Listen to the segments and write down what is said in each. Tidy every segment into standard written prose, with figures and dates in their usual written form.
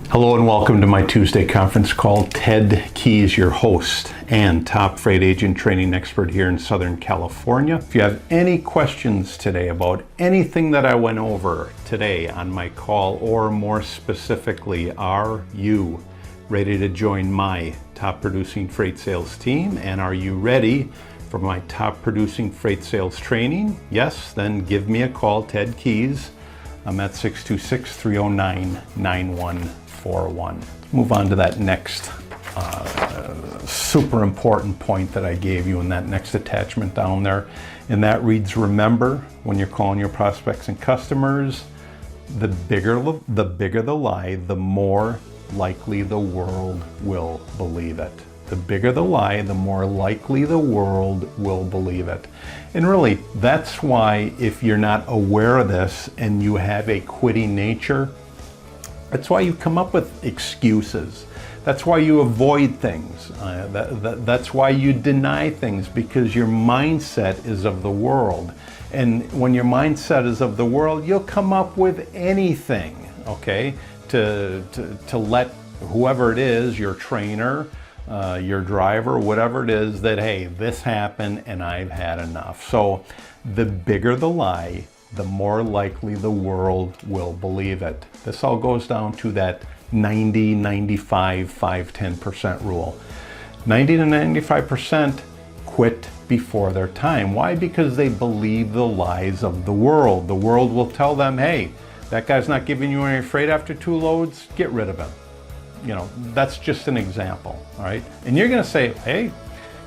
Hello and welcome to my Tuesday conference call. Ted Keys, your host and top freight agent training expert here in Southern California. If you have any questions today about anything that I went over today on my call, or more specifically, are you ready to join my top producing freight sales team? And are you ready for my top producing freight sales training? Yes, then give me a call, Ted Keys. I'm at 626-309-9141. Move on to that next super important point that I gave you in that next attachment down there. And that reads, remember, when you're calling your prospects and customers, the bigger the lie, the more likely the world will believe it. The bigger the lie, the more likely the world will believe it. And really, that's why if you're not aware of this and you have a quitting nature, that's why you come up with excuses. That's why you avoid things. That's why you deny things, because your mindset is of the world. And when your mindset is of the world, you'll come up with anything, okay, to let whoever it is, your trainer, your driver, whatever it is, that, hey, this happened and I've had enough. So the bigger the lie, the more likely the world will believe it. This all goes down to that 90, 95, 5, 10% rule. 90 to 95% quit before their time. Why? Because they believe the lies of the world. The world will tell them, hey, that guy's not giving you any freight after 2 loads, get rid of him. You know, that's just an example, all right? And you're gonna say, hey,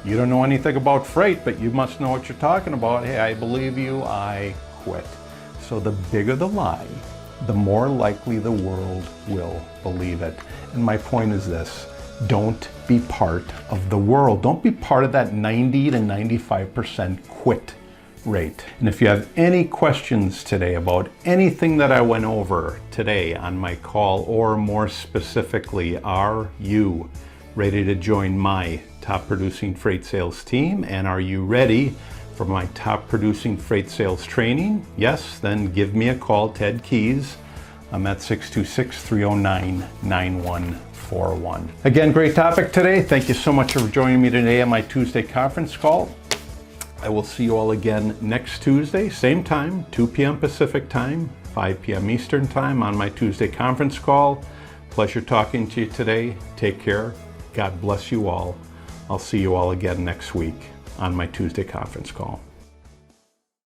you don't know anything about freight, but you must know what you're talking about. Hey, I believe you, I quit. So the bigger the lie, the more likely the world will believe it. And my point is this: don't be part of the world. Don't be part of that 90 to 95% quit rate. And if you have any questions today about anything that I went over today on my call, or more specifically, are you ready to join my top producing freight sales team? And are you ready for my top producing freight sales training? Yes, then give me a call, Ted Keys. I'm at 626-309-9141. Again, great topic today. Thank you so much for joining me today on my Tuesday conference call. I will see you all again next Tuesday, same time, 2 p.m. Pacific time, 5 p.m. Eastern time on my Tuesday conference call. Pleasure talking to you today. Take care. God bless you all. I'll see you all again next week on my Tuesday conference call.